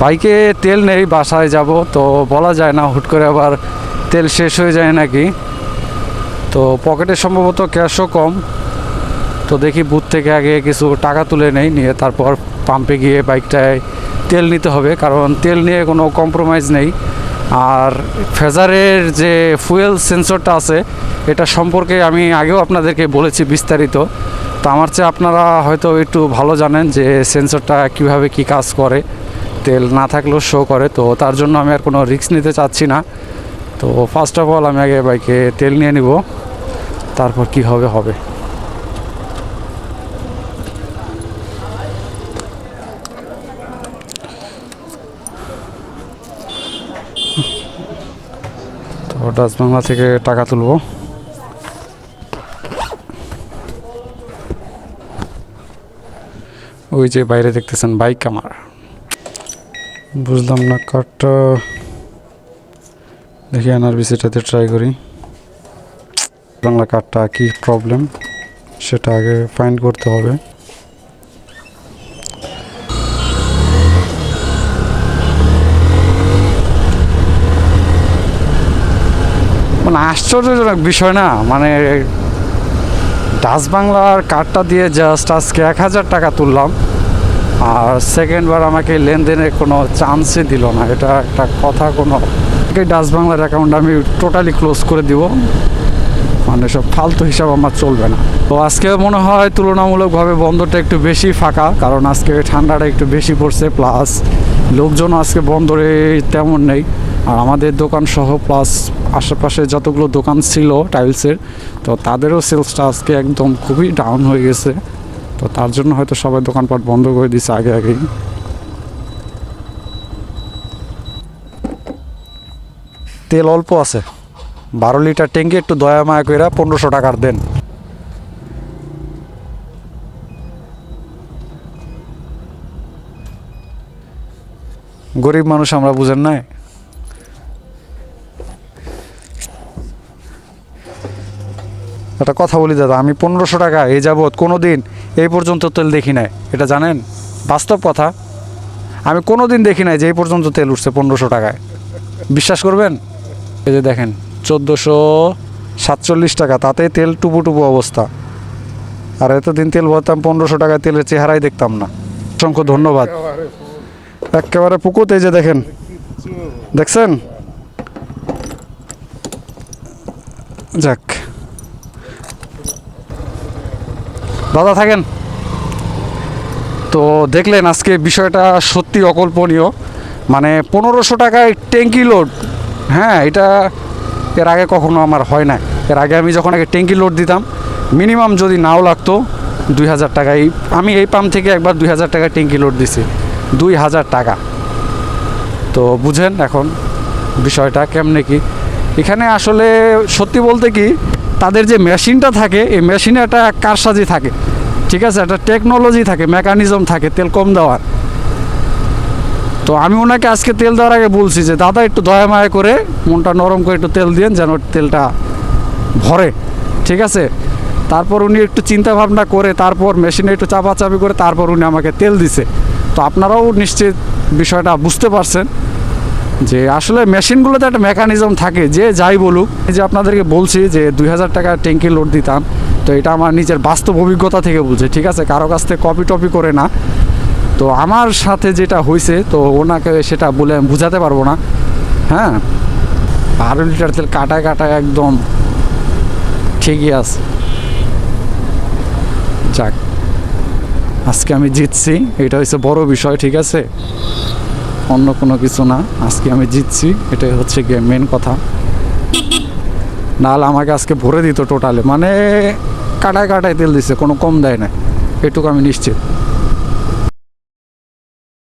বাইকে তেল নেই, বাসায় যাব তো বলা যায় না, হুট করে আবার তেল শেষ হয়ে যায় নাকি। তো পকেটে সম্ভবত ক্যাশও কম, তো দেখি বুথ থেকে আগে কিছু টাকা তুলে নেই, নিয়ে তারপর পাম্পে গিয়ে বাইকটায় তেল নিতে হবে, কারণ তেল নিয়ে কোনো কম্প্রোমাইজ নেই। আর ফেজারের যে ফুয়েল সেন্সরটা আছে এটা সম্পর্কে আমি আগেও আপনাদেরকে বলেছি বিস্তারিত। তো আমার চেয়ে আপনারা হয়তো একটু ভালো জানেন যে সেন্সরটা কিভাবে কি কাজ করে, তেল না থাকলেও শো করে। তো তার জন্য আমি আর কোনো রিস্ক নিতে চাচ্ছি না। তো ফার্স্ট অফ অল আমি আগে বাইকে তেল নিয়ে নিব, তারপর কি হবে হবে। তো ডাচ বাংলা থেকে টাকা তুলব। ওই যে বাইরে দেখতেছেন বাইক আমার, বুঝলাম না কার্ডটা, দেখি এনআরবিসিটাতে ট্রাই করি। বাংলা কার্ডটা কি প্রবলেম সেটা আগে ফাইন্ড করতে হবে। মানে আশ্চর্যজনক বিষয় না, মানে ডাচ বাংলার কার্ডটা দিয়ে জাস্ট আজকে 1000 টাকা তুললাম, আর সেকেন্ডবার আমাকে লেনদেনের কোনো চান্সই দিল না। এটা একটা কথা? কোনো ডাচ বাংলার অ্যাকাউন্ট আমি টোটালি ক্লোজ করে দিব, মানে সব ফালতু হিসাব আমার চলবে না। তো আজকে মনে হয় তুলনামূলকভাবে বন্দরটা একটু বেশি ফাঁকা, কারণ আজকে ঠান্ডাটা একটু বেশি পড়ছে, প্লাস লোকজন আজকে বন্দরে তেমন নেই। আর আমাদের দোকান সহ প্লাস আশেপাশে যতগুলো দোকান ছিল টাইলসের, তো তাদেরও সেলসটা আজকে একদম খুবই ডাউন হয়ে গেছে। তো তার জন্য হয়তো সবাই দোকানপাট বন্ধ করে দিচ্ছে আগে আগেই। তেল অল্প আছে, 12 লিটার ট্যাঙ্কি, একটু দয়া মায়া করে 1500 টাকার দেন। গরিব মানুষ আমরা, বুঝেন নাই? একটা কথা বলি দাদা, আমি 1500 টাকা এই যাবৎ কোনো দিন এই পর্যন্ত তেল দেখি নাই, এটা জানেন? বাস্তব কথা, আমি কোনো দিন দেখি নাই যে এই পর্যন্ত তেল উঠছে 1500 টাকায়। বিশ্বাস করবেন? এই যে দেখেন 1447 টাকা, তাতেই তেল টুপু টুপু অবস্থা। আর এতদিন তেল ভরতাম 1500 টাকায়, তেলের চেহারাই দেখতাম না। অসংখ্য ধন্যবাদ। একেবারে পুকুতে, এই যে দেখেন, দেখছেন? যাক দাদা থাকেন। তো দেখলেন আজকে বিষয়টা সত্যি অকল্পনীয়, মানে 1500 টাকায় ট্যাঙ্কি লোড। হ্যাঁ, এটা এর আগে কখনো আমার হয় না। এর আগে আমি যখন আগে ট্যাঙ্কি লোড দিতাম, মিনিমাম যদি নাও লাগতো 2000 টাকায়। আমি এই পাম্প থেকে একবার 2000 টাকায় ট্যাঙ্কি লোড দিছি, 2000 টাকা। তো বুঝেন এখন বিষয়টা কেমনে কি। এখানে আসলে সত্যি বলতে কি, তাদের যে মেশিনটা থাকে, এই মেশিনে একটা কারসাজি থাকে, ঠিক আছে, একটা টেকনোলজি থাকে, মেকানিজম থাকে তেল কম দেওয়ার। তো আমি ওনাকে আজকে তেল দেওয়ার আগে বলছি যে দাদা একটু দয়া মায়া করে মনটা নরম করে একটু তেল দিন, যেন তেলটা ভরে, ঠিক আছে। তারপর উনি একটু চিন্তা ভাবনা করে তারপর মেশিনে একটু চাপাচাপি করে তারপর উনি আমাকে তেল দিছে। তো আপনারাও নিশ্চিত বিষয়টা বুঝতে পারছেন যে আসলে মেশিনগুলোতে একটা মেকানিজম থাকে, যে যাই বলুক। এই যে আপনাদেরকে বলছি যে 2000 টাকা ট্যাঙ্কি লোড দিতাম, তো এটা আমার নিজের বাস্তব অভিজ্ঞতা থেকে বলছে, ঠিক আছে, কারো কাছ থেকে কপি টপি করে না। তো আমার সাথে যেটা হয়েছে, তো ওনাকে সেটা বলে আমি বুঝাতে পারবো না। হ্যাঁ, 12 লিটার তেল কাটায় কাটায় একদম ঠিকই আছে। যাক, আজকে আমি জিতছি, এটা হচ্ছে বড় বিষয়, ঠিক আছে, অন্য কোনো কিছু না। আজকে আমি জিতছি, এটাই হচ্ছে গিয়ে মেন কথা। নাহলে আমাকে আজকে ভরে দিত টোটালে, মানে কাটায় কাটায় তেল দিচ্ছে, কোনো কম দেয় না, এটুকু আমি নিশ্চিত।